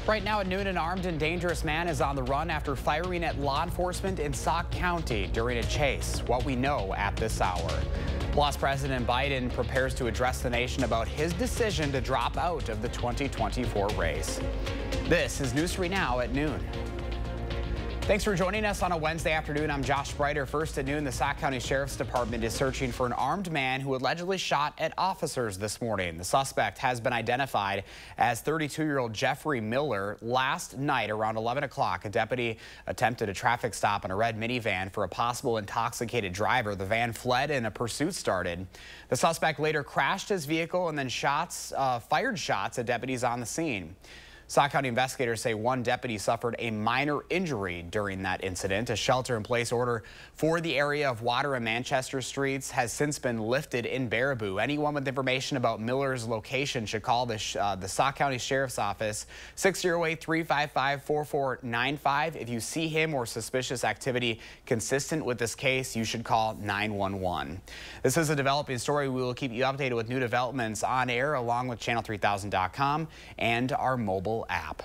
Right now at noon, an armed and dangerous man is on the run after firing at law enforcement in Sauk County during a chase. What we know at this hour. Plus, President Biden prepares to address the nation about his decision to drop out of the 2024 race. This is News 3 Now at noon. Thanks for joining us on a Wednesday afternoon. I'm Josh Breiter. First at noon, the Sauk County Sheriff's Department is searching for an armed man who allegedly shot at officers this morning. The suspect has been identified as 32-year-old Jeffrey Miller. Last night around 11 o'clock, a deputy attempted a traffic stop in a red minivan for a possible intoxicated driver. The van fled and a pursuit started. The suspect later crashed his vehicle and then fired shots at deputies on the scene. Sauk County investigators say one deputy suffered a minor injury during that incident. A shelter-in-place order for the area of Water and Manchester Streets has since been lifted in Baraboo. Anyone with information about Miller's location should call the Sauk County Sheriff's Office, 608-355-4495. If you see him or suspicious activity consistent with this case, you should call 911. This is a developing story. We will keep you updated with new developments on air along with channel3000.com and our mobile app.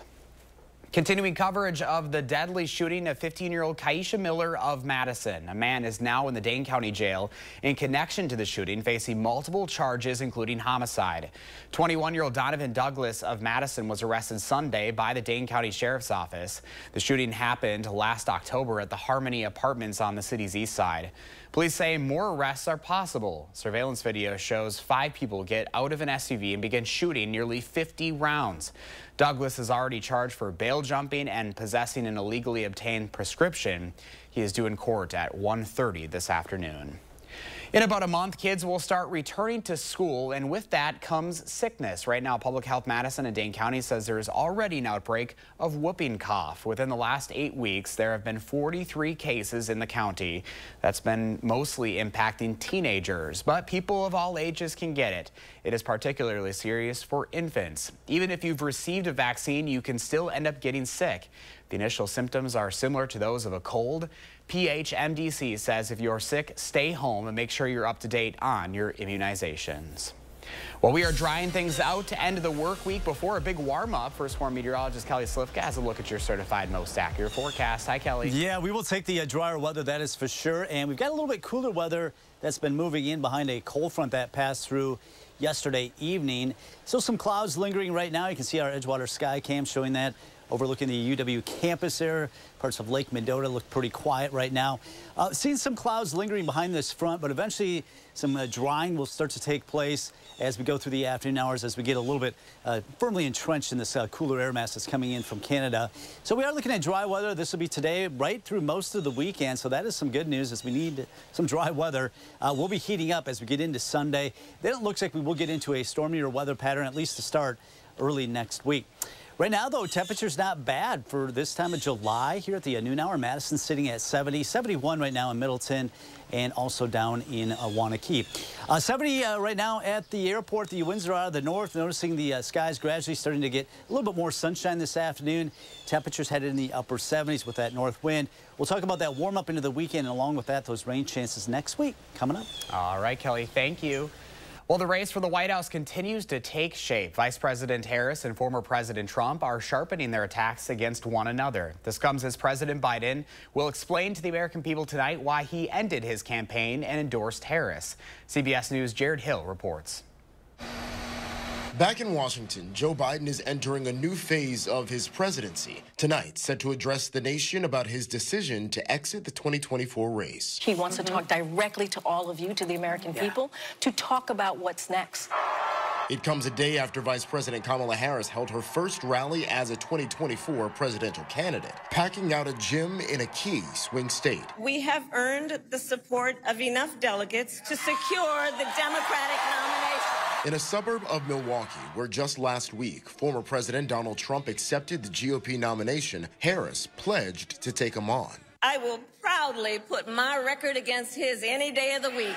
Continuing coverage of the deadly shooting of 15-year-old Kaisha Miller of Madison. A man is now in the Dane County Jail in connection to the shooting, facing multiple charges, including homicide. 21-year-old Donovan Douglas of Madison was arrested Sunday by the Dane County Sheriff's Office. The shooting happened last October at the Harmony Apartments on the city's east side. Police say more arrests are possible. Surveillance video shows 5 people get out of an SUV and begin shooting nearly 50 rounds. Douglas is already charged for bail jumping and possessing an illegally obtained prescription. He is due in court at 1:30 this afternoon. In about a month, kids will start returning to school, and with that comes sickness. Right now, Public Health Madison and Dane County says there is already an outbreak of whooping cough. Within the last 8 weeks, there have been 43 cases in the county. That's been mostly impacting teenagers, but people of all ages can get it. It is particularly serious for infants. Even if you've received a vaccine, you can still end up getting sick. The initial symptoms are similar to those of a cold. PHMDC says if you're sick, stay home and make sure you're up to date on your immunizations. Well, we are drying things out to end the work week before a big warm-up. First Warm meteorologist Kelly Slifka has a look at your certified most accurate forecast. Hi, Kelly. Yeah, we will take the drier weather, that is for sure. And we've got a little bit cooler weather that's been moving in behind a cold front that passed through yesterday evening. Still some clouds lingering right now. You can see our Edgewater sky cam showing that. Overlooking the UW campus there. Parts of Lake Mendota look pretty quiet right now. Seeing some clouds lingering behind this front, but eventually some drying will start to take place as we go through the afternoon hours, as we get a little bit firmly entrenched in this cooler air mass that's coming in from Canada. So we are looking at dry weather. This will be today right through most of the weekend. So that is some good news as we need some dry weather. We'll be heating up as we get into Sunday. Then it looks like we will get into a stormier weather pattern, at least to start early next week. Right now, though, temperature's not bad for this time of July here at the noon hour. Madison sitting at 70, 71 right now in Middleton, and also down in Wanakee. 70 right now at the airport. The winds are out of the north. Noticing the skies gradually starting to get a little bit more sunshine this afternoon. Temperatures headed in the upper 70s with that north wind. We'll talk about that warm up into the weekend, and along with that, those rain chances next week coming up. All right, Kelly, thank you. Well, the race for the White House continues to take shape. Vice President Harris and former President Trump are sharpening their attacks against one another. This comes as President Biden will explain to the American people tonight why he ended his campaign and endorsed Harris. CBS News' Jared Hill reports. Back in Washington, Joe Biden is entering a new phase of his presidency. Tonight, set to address the nation about his decision to exit the 2024 race. He wants to talk directly to all of you, to the American people, to talk about what's next. It comes a day after Vice President Kamala Harris held her first rally as a 2024 presidential candidate, packing out a gym in a key swing state. We have earned the support of enough delegates to secure the Democratic nomination. In a suburb of Milwaukee, where just last week, former President Donald Trump accepted the GOP nomination, Harris pledged to take him on. I will proudly put my record against his any day of the week.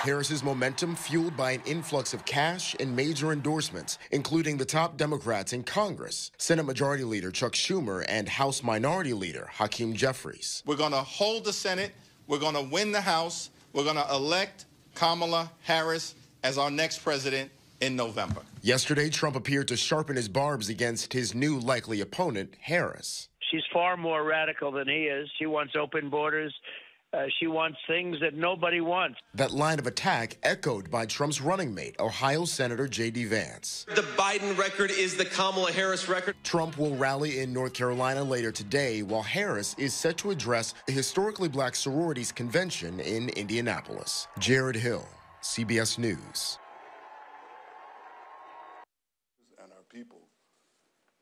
Harris's momentum fueled by an influx of cash and major endorsements, including the top Democrats in Congress, Senate Majority Leader Chuck Schumer and House Minority Leader Hakeem Jeffries. We're going to hold the Senate. We're going to win the House. We're going to elect Kamala Harris as our next president in November. Yesterday, Trump appeared to sharpen his barbs against his new likely opponent, Harris. She's far more radical than he is. She wants open borders. She wants things that nobody wants. That line of attack echoed by Trump's running mate, Ohio Senator J.D. Vance. The Biden record is the Kamala Harris record. Trump will rally in North Carolina later today, while Harris is set to address a historically black sororities convention in Indianapolis. Jared Hill, CBS News. And our people,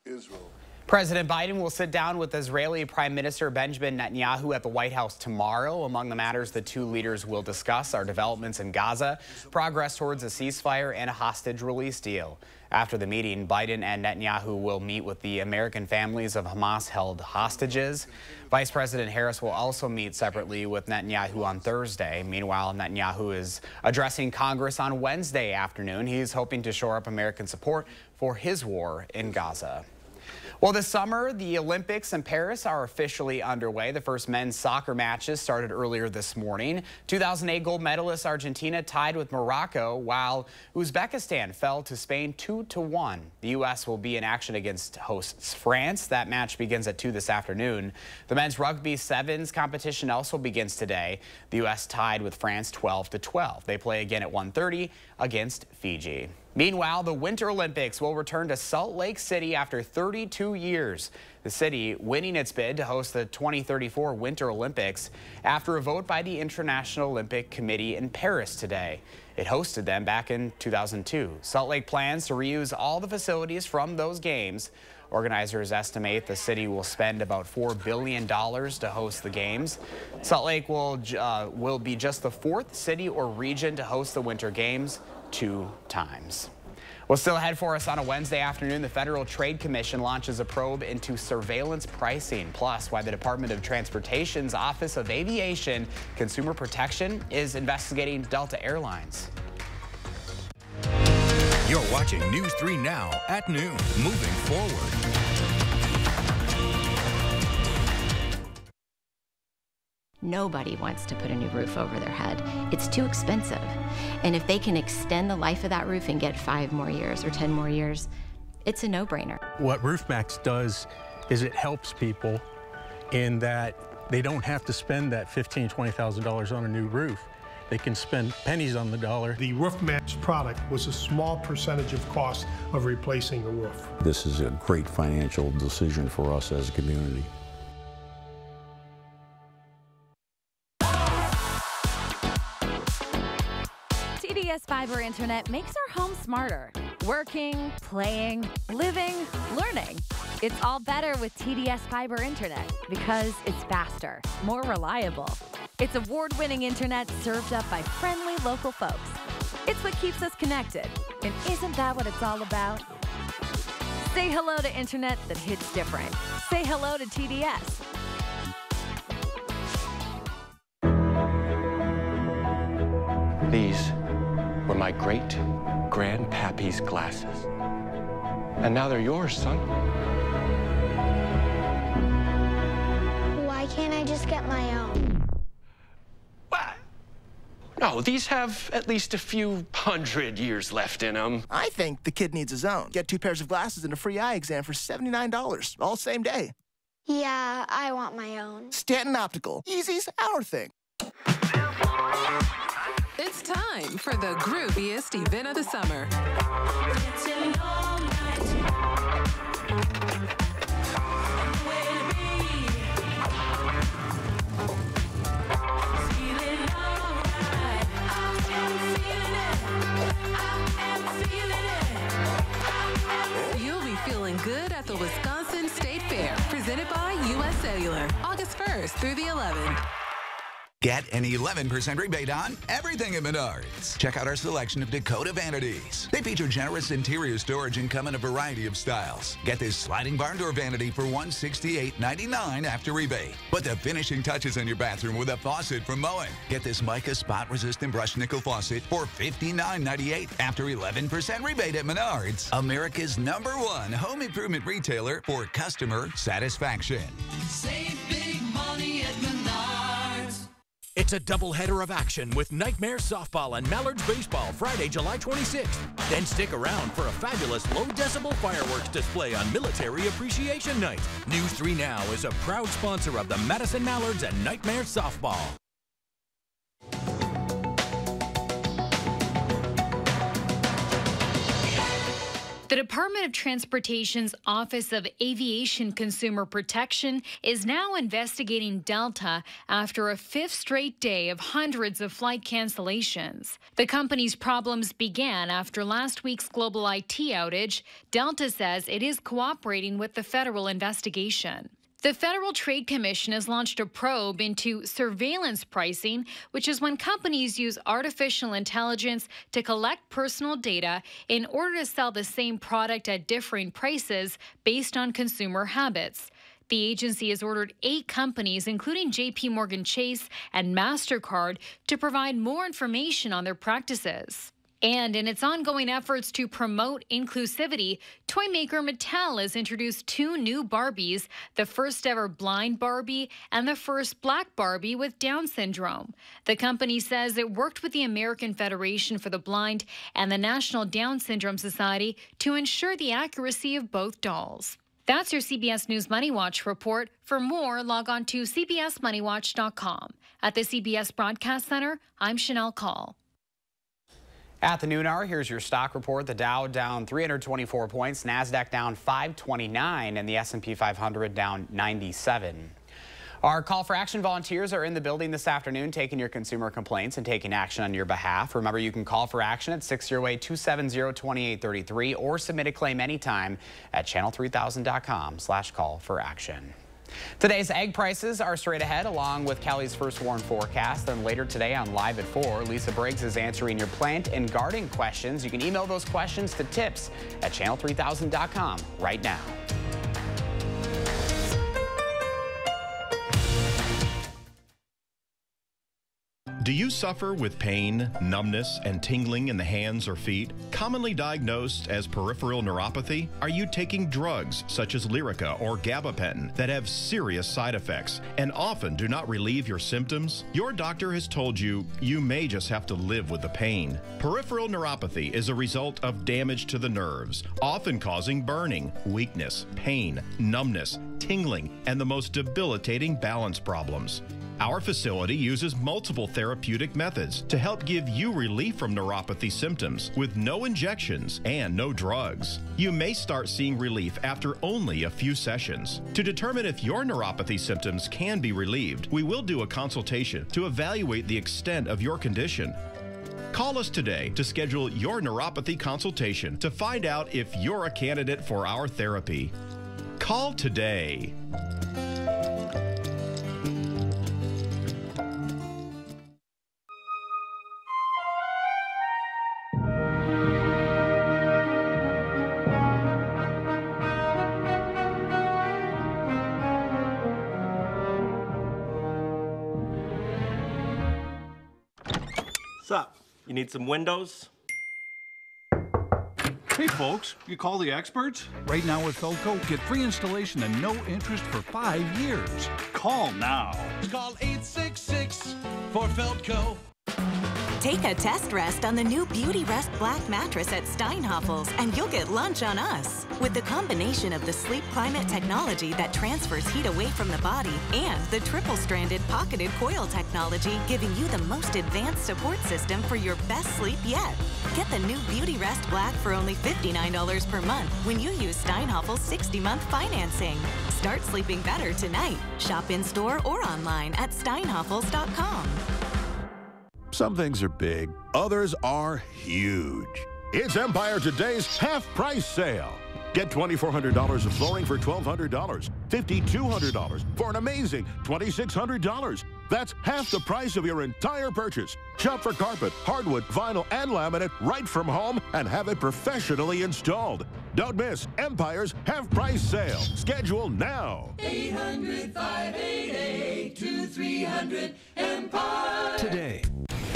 Israel. President Biden will sit down with Israeli Prime Minister Benjamin Netanyahu at the White House tomorrow. Among the matters the two leaders will discuss are developments in Gaza, progress towards a ceasefire, and a hostage release deal. After the meeting, Biden and Netanyahu will meet with the American families of Hamas-held hostages. Vice President Harris will also meet separately with Netanyahu on Thursday. Meanwhile, Netanyahu is addressing Congress on Wednesday afternoon. He's hoping to shore up American support for his war in Gaza. Well, this summer, the Olympics in Paris are officially underway. The first men's soccer matches started earlier this morning. 2008 gold medalist Argentina tied with Morocco, while Uzbekistan fell to Spain 2-1. The U.S. will be in action against hosts France. That match begins at 2 this afternoon. The men's rugby sevens competition also begins today. The U.S. tied with France 12-12. They play again at 1:30 against Fiji. Meanwhile, the Winter Olympics will return to Salt Lake City after 32 years. The city winning its bid to host the 2034 Winter Olympics after a vote by the International Olympic Committee in Paris today. It hosted them back in 2002. Salt Lake plans to reuse all the facilities from those games. Organizers estimate the city will spend about $4 billion to host the games. Salt Lake will be just the fourth city or region to host the Winter Games 2 times. Well, still ahead for us on a Wednesday afternoon, the Federal Trade Commission launches a probe into surveillance pricing, plus why the Department of Transportation's Office of Aviation Consumer Protection is investigating Delta Airlines. You're watching News 3 Now at noon, moving forward. Nobody wants to put a new roof over their head. It's too expensive. And if they can extend the life of that roof and get 5 more years or 10 more years, it's a no-brainer. What RoofMax does is it helps people in that they don't have to spend that $15,000, $20,000 on a new roof. They can spend pennies on the dollar. The RoofMax product was a small percentage of cost of replacing a roof. This is a great financial decision for us as a community. TDS Fiber Internet makes our home smarter. Working, playing, living, learning. It's all better with TDS Fiber Internet because it's faster, more reliable. It's award-winning internet served up by friendly local folks. It's what keeps us connected. And isn't that what it's all about? Say hello to internet that hits different. Say hello to TDS. These were my great-grandpappy's glasses. And now they're yours, son. Why can't I just get my own? What? No, these have at least a few hundred years left in them. I think the kid needs his own. Get 2 pairs of glasses and a free eye exam for $79, all same day. Yeah, I want my own. Stanton Optical. Easy's our thing. It's time for the grooviest event of the summer. You'll be feeling good at the Wisconsin State Fair, presented by U.S. Cellular, August 1st through the 11th. Get an 11% rebate on everything at Menards. Check out our selection of Dakota vanities. They feature generous interior storage and come in a variety of styles. Get this sliding barn door vanity for $168.99 after rebate. Put the finishing touches on your bathroom with a faucet from Moen. Get this mica spot-resistant brush nickel faucet for $59.98 after 11% rebate at Menards. America's #1 home improvement retailer for customer satisfaction. Save big money at Menards. It's It's a doubleheader of action with Nightmare Softball and Mallards Baseball Friday, July 26th. Then stick around for a fabulous low-decibel fireworks display on Military Appreciation Night. News 3 Now is a proud sponsor of the Madison Mallards and Nightmare Softball. The Department of Transportation's Office of Aviation Consumer Protection is now investigating Delta after a 5th straight day of hundreds of flight cancellations. The company's problems began after last week's global IT outage. Delta says it is cooperating with the federal investigation. The Federal Trade Commission has launched a probe into surveillance pricing, which is when companies use artificial intelligence to collect personal data in order to sell the same product at differing prices based on consumer habits. The agency has ordered 8 companies, including JP Morgan Chase and MasterCard, to provide more information on their practices. And in its ongoing efforts to promote inclusivity, toy maker Mattel has introduced 2 new Barbies, the first ever blind Barbie and the first black Barbie with Down syndrome. The company says it worked with the American Federation for the Blind and the National Down Syndrome Society to ensure the accuracy of both dolls. That's your CBS News Money Watch report. For more, log on to cbsmoneywatch.com. At the CBS Broadcast Center, I'm Chanel Call. At the noon hour, here's your stock report. The Dow down 324 points, NASDAQ down 529, and the S&P 500 down 97. Our call for action volunteers are in the building this afternoon taking your consumer complaints and taking action on your behalf. Remember, you can call for action at 608-270-2833 or submit a claim anytime at channel3000.com/call-for-action. Today's egg prices are straight ahead, along with Kelly's First Warn forecast. Then later today on Live at 4, Lisa Briggs is answering your plant and garden questions. You can email those questions to tips@channel3000.com right now. Do you suffer with pain, numbness, and tingling in the hands or feet? Commonly diagnosed as peripheral neuropathy? Are you taking drugs such as Lyrica or gabapentin that have serious side effects and often do not relieve your symptoms? Your doctor has told you you may just have to live with the pain. Peripheral neuropathy is a result of damage to the nerves, often causing burning, weakness, pain, numbness, tingling, and the most debilitating balance problems. Our facility uses multiple therapeutic methods to help give you relief from neuropathy symptoms with no injections and no drugs. You may start seeing relief after only a few sessions. To determine if your neuropathy symptoms can be relieved, we will do a consultation to evaluate the extent of your condition. Call us today to schedule your neuropathy consultation to find out if you're a candidate for our therapy. Call today. What's up? You need some windows? Hey folks, you call the experts? Right now with Felco, get free installation and no interest for 5 years. Call now. Call 866 for Felco. Take a test rest on the new Beauty Rest Black mattress at Steinhoffel's, and you'll get lunch on us. With the combination of the sleep climate technology that transfers heat away from the body and the triple-stranded pocketed coil technology, giving you the most advanced support system for your best sleep yet. Get the new Beauty Rest Black for only $59 per month when you use Steinhoffel's 60-month financing. Start sleeping better tonight. Shop in-store or online at steinhoffels.com. Some things are big, others are huge. It's Empire Today's half-price sale. Get $2,400 of flooring for $1,200, $5,200 for an amazing $2,600. That's half the price of your entire purchase. Shop for carpet, hardwood, vinyl, and laminate right from home and have it professionally installed. Don't miss Empire's half-price sale. Schedule now. 800-588-2300 Empire. Today.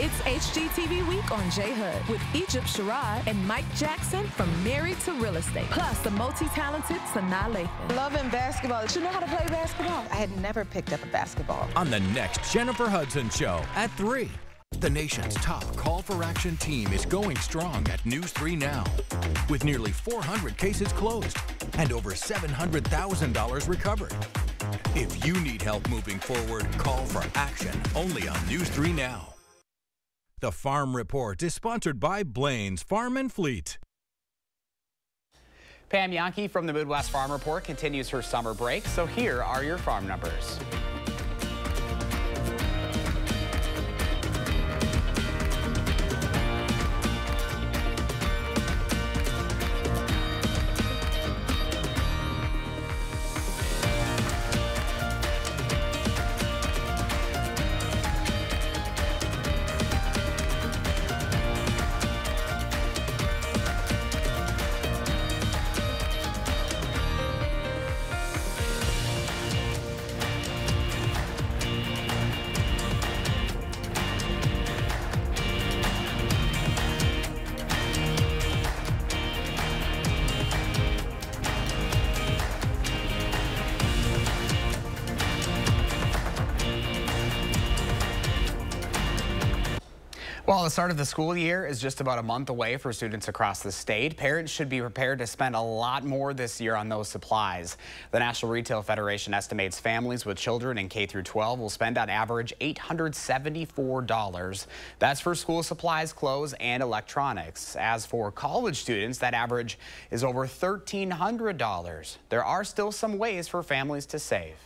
It's HGTV week on J-Hood with Egypt Sherrod and Mike Jackson from Married to Real Estate. Plus the multi-talented Sanaa Lathan. Loving basketball. You know how to play basketball? I had never picked up a basketball. On the next Jennifer Hudson Show at 3. The nation's top call for action team is going strong at News 3 Now. With nearly 400 cases closed and over $700,000 recovered. If you need help moving forward, call for action only on News 3 Now. The Farm Report is sponsored by Blaine's Farm and Fleet. Pam Yankee from the Midwest Farm Report continues her summer break, so here are your farm numbers. Well, the start of the school year is just about a month away for students across the state. Parents should be prepared to spend a lot more this year on those supplies. The National Retail Federation estimates families with children in K through 12 will spend on average $874. That's for school supplies, clothes, and electronics. As for college students, that average is over $1,300. There are still some ways for families to save.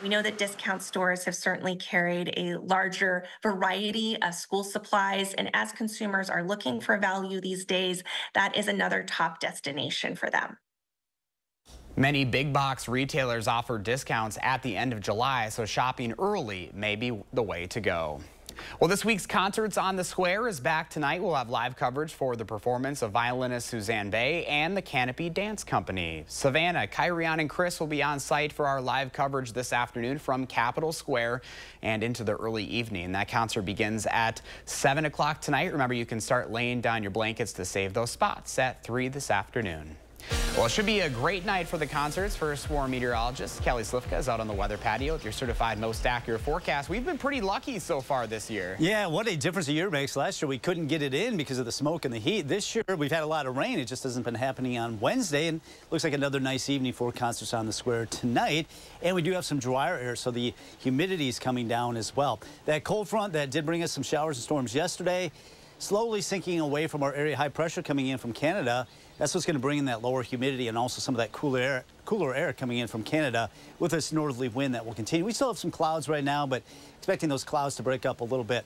We know that discount stores have certainly carried a larger variety of school supplies, and as consumers are looking for value these days, that is another top destination for them. Many big box retailers offer discounts at the end of July, so shopping early may be the way to go. Well, this week's Concerts on the Square is back tonight. We'll have live coverage for the performance of violinist Suzanne Bay and the Canopy Dance Company. Savannah, Kyrian, and Chris will be on site for our live coverage this afternoon from Capitol Square and into the early evening. That concert begins at 7 o'clock tonight. Remember, you can start laying down your blankets to save those spots at 3 this afternoon. Well, it should be a great night for the concerts. First Swarm meteorologist Kelly Slifka is out on the weather patio with your certified most accurate forecast. We've been pretty lucky so far this year. Yeah, what a difference a year makes. Last year we couldn't get it in because of the smoke and the heat. This year we've had a lot of rain. It just hasn't been happening on Wednesday, and looks like another nice evening for Concerts on the Square tonight. And we do have some drier air, so the humidity is coming down as well. That cold front that did bring us some showers and storms yesterday, slowly sinking away from our area high pressure coming in from Canada. That's what's going to bring in that lower humidity and also some of that cooler air coming in from Canada with this northerly wind that will continue. We still have some clouds right now, but expecting those clouds to break up a little bit.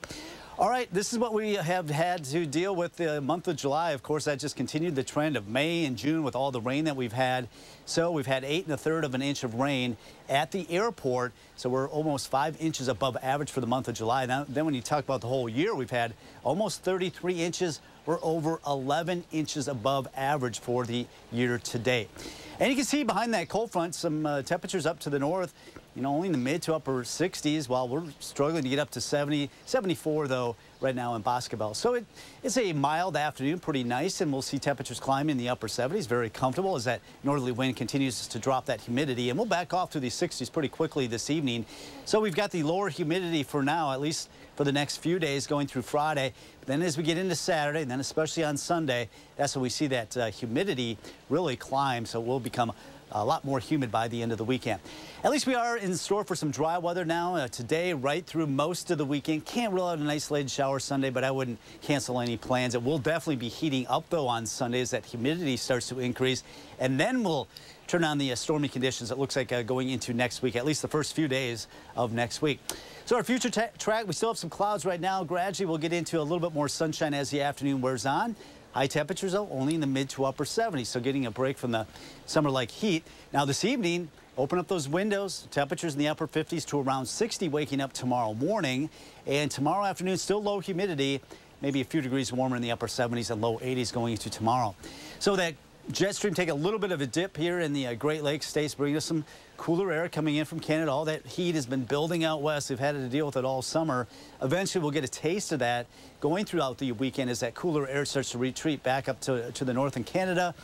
All right, this is what we have had to deal with the month of July. Of course, that just continued the trend of May and June with all the rain that we've had. So we've had 8 1/3 of an inch of rain at the airport. So we're almost 5 inches above average for the month of July. Now, then when you talk about the whole year, we've had almost 33 inches. We're over 11 inches above average for the year to date. And you can see behind that cold front some temperatures up to the north, you know, only in the mid to upper 60s, while we're struggling to get up to 70, 74 though right now in Boscobel. So it's a mild afternoon, pretty nice, and we'll see temperatures climb in the upper 70s, very comfortable as that northerly wind continues to drop that humidity, and we'll back off to the 60s pretty quickly this evening. So we've got the lower humidity for now, at least for the next few days going through Friday. But then as we get into Saturday, and then especially on Sunday, that's when we see that humidity really climb, so we'll become a lot more humid by the end of the weekend. At least we are in store for some dry weather now today right through most of the weekend. Can't rule out an isolated shower Sunday, but I wouldn't cancel any plans. It will definitely be heating up though on Sunday as that humidity starts to increase, and then we'll turn on the stormy conditions. It looks like going into next week, at least the first few days of next week. So our future track, we still have some clouds right now. Gradually we'll get into a little bit more sunshine as the afternoon wears on. High temperatures, though, only in the mid to upper 70s, so getting a break from the summer-like heat. Now, this evening, open up those windows. Temperatures in the upper 50s to around 60 waking up tomorrow morning. And tomorrow afternoon, still low humidity, maybe a few degrees warmer in the upper 70s and low 80s going into tomorrow. So that Jet stream take a little bit of a dip here in the Great Lakes states, bringing us some cooler air coming in from Canada. All that heat has been building out west. We've had to deal with it all summer. Eventually, we'll get a taste of that going throughout the weekend as that cooler air starts to retreat back up to the north in Canada.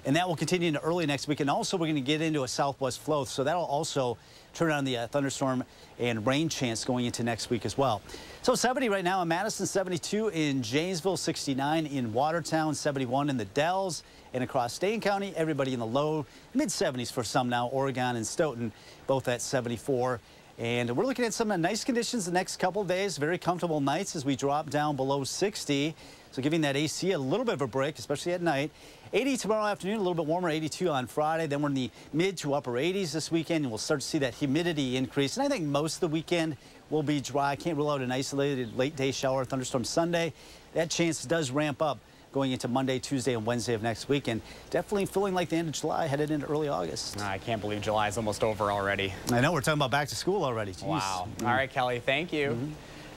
And that will continue into early next week. And also, we're going to get into a southwest flow. So that'll also turn on the thunderstorm and rain chance going into next week as well. So 70 right now in Madison, 72 in Janesville, 69 in Watertown, 71 in the Dells. And across Dane County, everybody in the low mid-70s for some now. Oregon and Stoughton, both at 74. And we're looking at some nice conditions the next couple of days. Very comfortable nights as we drop down below 60. So giving that AC a little bit of a break, especially at night. 80 tomorrow afternoon, a little bit warmer, 82 on Friday. Then we're in the mid to upper 80s this weekend, and we'll start to see that humidity increase. And I think most of the weekend will be dry. I can't rule out an isolated late day shower, thunderstorm Sunday. That chance does ramp up going into Monday, Tuesday, and Wednesday of next week. And definitely feeling like the end of July, headed into early August. I can't believe July is almost over already. I know, we're talking about back to school already. Jeez. Wow. All right, Kelly, thank you.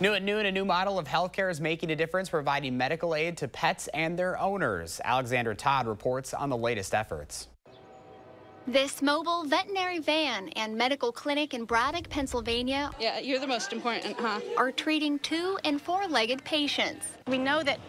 New at noon, a new model of healthcare is making a difference, providing medical aid to pets and their owners. Alexandra Todd reports on the latest efforts. This mobile veterinary van and medical clinic in Braddock, Pennsylvania, yeah, you're the most important, huh? Are treating 2- and 4-legged patients. We know that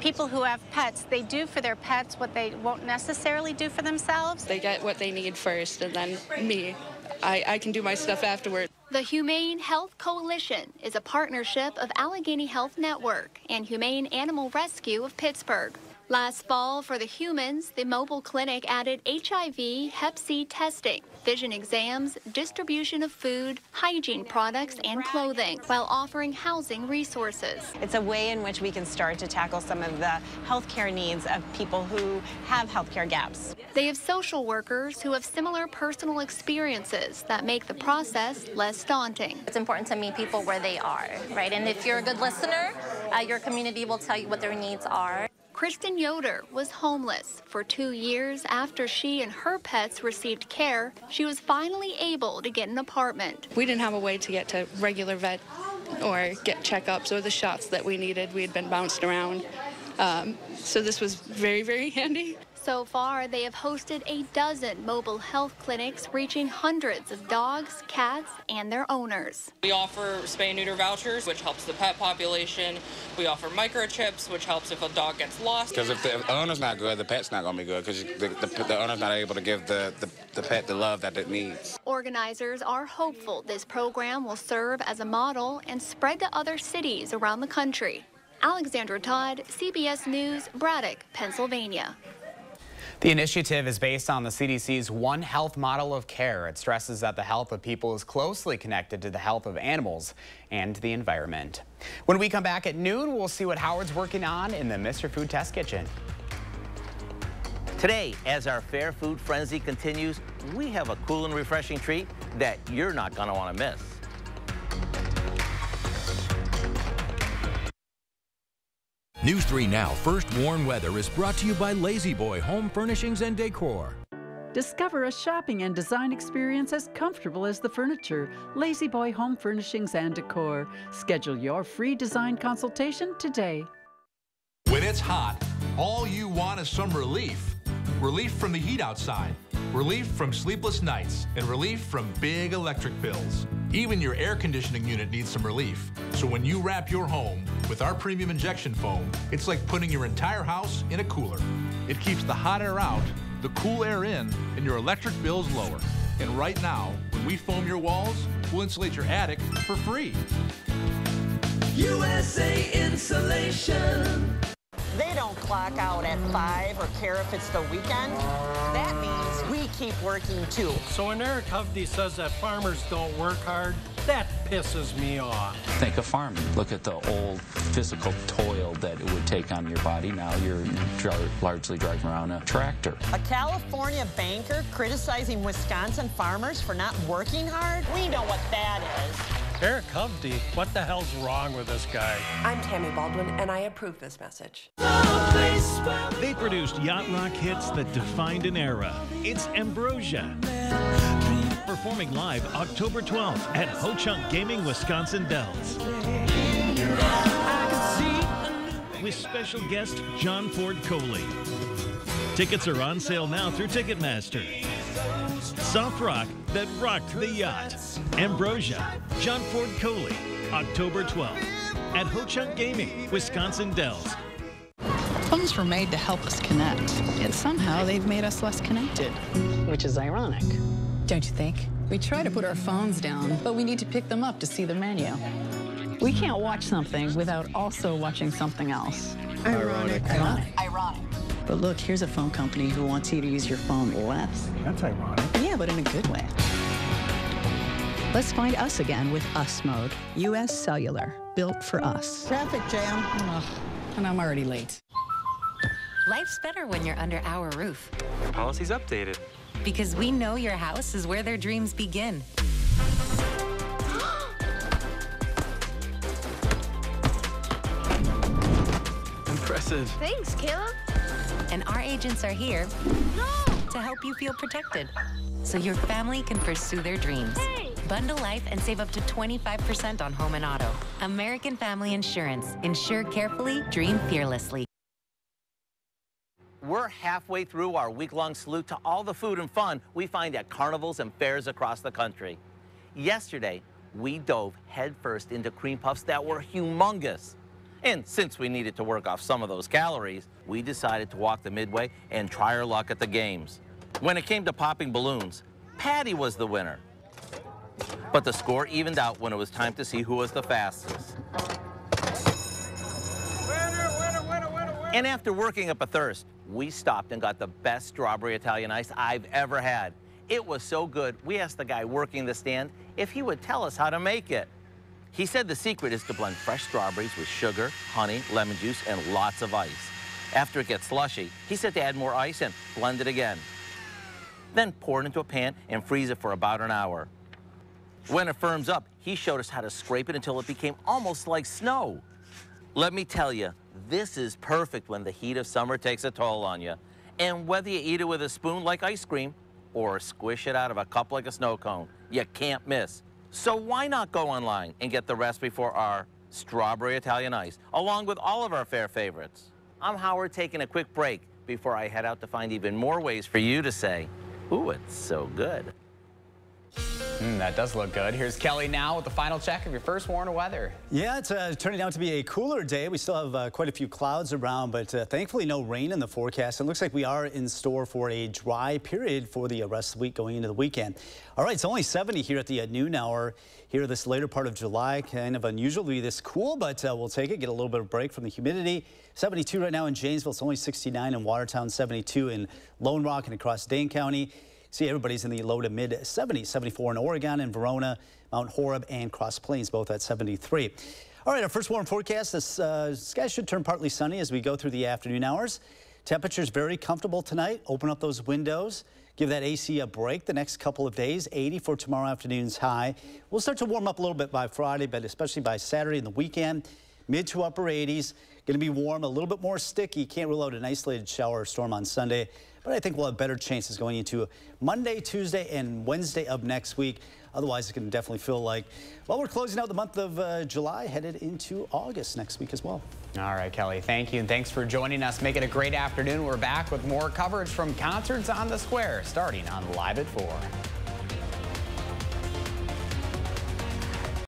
people who have pets, they do for their pets what they won't necessarily do for themselves. They get what they need first, and then me. I can do my stuff afterward. The Humane Health Coalition is a partnership of Allegheny Health Network and Humane Animal Rescue of Pittsburgh. Last fall, for the humans, the mobile clinic added HIV, Hep C testing, vision exams, distribution of food, hygiene products, and clothing, while offering housing resources. It's a way in which we can start to tackle some of the healthcare needs of people who have healthcare gaps. They have social workers who have similar personal experiences that make the process less daunting. It's important to meet people where they are, right? And if you're a good listener, your community will tell you what their needs are. Kristen Yoder was homeless for 2 years after she and her pets received care. She was finally able to get an apartment. We didn't have a way to get to regular vet or get checkups or the shots that we needed. We had been bounced around. So this was very, very handy. So far, they have hosted a dozen mobile health clinics reaching hundreds of dogs, cats, and their owners. We offer spay and neuter vouchers, which helps the pet population. We offer microchips, which helps if a dog gets lost. Because if the owner's not good, the pet's not going to be good, because the owner's not able to give the pet the love that it needs. Organizers are hopeful this program will serve as a model and spread to other cities around the country. Alexandra Todd, CBS News, Braddock, Pennsylvania. The initiative is based on the CDC's One Health model of care. It stresses that the health of people is closely connected to the health of animals and the environment. When we come back at noon, we'll see what Howard's working on in the Mr. Food Test Kitchen. Today, as our fair food frenzy continues, we have a cool and refreshing treat that you're not going to want to miss. News 3 Now First Warn Weather is brought to you by Lazy Boy Home Furnishings and Decor. Discover a shopping and design experience as comfortable as the furniture. Lazy Boy Home Furnishings and Decor. Schedule your free design consultation today. When it's hot, all you want is some relief. Relief from the heat outside, relief from sleepless nights, and relief from big electric bills. Even your air conditioning unit needs some relief. So when you wrap your home with our premium injection foam, it's like putting your entire house in a cooler. It keeps the hot air out, the cool air in, and your electric bills lower. And right now, when we foam your walls, we'll insulate your attic for free. USA Insulation. They don't clock out at 5 or care if it's the weekend. That means we keep working too. So when Eric Hovde says that farmers don't work hard, that pisses me off. Think of farming. Look at the old physical toil that it would take on your body. Now you're largely driving around a tractor. A California banker criticizing Wisconsin farmers for not working hard? We know what that is. Eric Hovde, what the hell's wrong with this guy? I'm Tammy Baldwin, and I approve this message. They produced yacht rock hits that defined an era. It's Ambrosia. Performing live October 12th at Ho Chunk Gaming, Wisconsin Dells. With special guest John Ford Coley. Tickets are on sale now through Ticketmaster. Soft rock that rocked the yacht. Ambrosia, John Ford Coley, October 12th at Ho-Chunk Gaming, Wisconsin Dells. Phones were made to help us connect, yet somehow they've made us less connected. Which is ironic. Don't you think? We try to put our phones down, but we need to pick them up to see the menu. We can't watch something without also watching something else. Ironic. Ironic. But look, here's a phone company who wants you to use your phone less. That's ironic. Yeah, but in a good way. Let's find us again with Us Mode. U.S. Cellular, built for us. Traffic jam. Ugh, and I'm already late. Life's better when you're under our roof. Your policy's updated. Because we know your house is where their dreams begin. Impressive. Thanks, Caleb. And our agents are here to help you feel protected, so your family can pursue their dreams. Hey. Bundle life and save up to 25% on home and auto. American Family Insurance. Insure carefully, dream fearlessly. We're halfway through our week-long salute to all the food and fun we find at carnivals and fairs across the country. Yesterday, we dove headfirst into cream puffs that were humongous. And since we needed to work off some of those calories, we decided to walk the Midway and try our luck at the games. When it came to popping balloons, Patty was the winner. But the score evened out when it was time to see who was the fastest. And after working up a thirst, we stopped and got the best strawberry Italian ice I've ever had. It was so good, we asked the guy working the stand if he would tell us how to make it. He said the secret is to blend fresh strawberries with sugar, honey, lemon juice, and lots of ice. After it gets slushy, he said to add more ice and blend it again. Then pour it into a pan and freeze it for about an hour. When it firms up, he showed us how to scrape it until it became almost like snow. Let me tell you, this is perfect when the heat of summer takes a toll on you. And whether you eat it with a spoon like ice cream or squish it out of a cup like a snow cone, you can't miss. So why not go online and get the recipe for our strawberry Italian ice, along with all of our fair favorites? I'm Howard, taking a quick break before I head out to find even more ways for you to say, ooh, it's so good. That does look good. Here's Kelly now with the final check of your first warn of weather. Yeah, it's turning out to be a cooler day. We still have quite a few clouds around, but thankfully no rain in the forecast. It looks like we are in store for a dry period for the rest of the week going into the weekend. All right, it's only 70 here at the noon hour here this later part of July. Kind of unusual to be this cool, but we'll take it. Get a little bit of break from the humidity. 72 right now in Janesville. It's only 69 in Watertown, 72 in Lone Rock and across Dane County. See, everybody's in the low to mid 70s, 74 in Oregon and Verona, Mount Horeb and Cross Plains, both at 73. All right, our first warm forecast. This sky should turn partly sunny as we go through the afternoon hours. Temperatures very comfortable tonight. Open up those windows. Give that AC a break the next couple of days. 80 for tomorrow afternoon's high. We'll start to warm up a little bit by Friday, but especially by Saturday and the weekend. Mid to upper 80s. Going to be warm, a little bit more sticky. Can't rule out an isolated shower or storm on Sunday, but I think we'll have better chances going into Monday, Tuesday, and Wednesday of next week. Otherwise, it's going to definitely feel like, well, we're closing out the month of July, headed into August next week as well. All right, Kelly, thank you, and thanks for joining us. Make it a great afternoon. We're back with more coverage from concerts on the square, starting on Live at 4.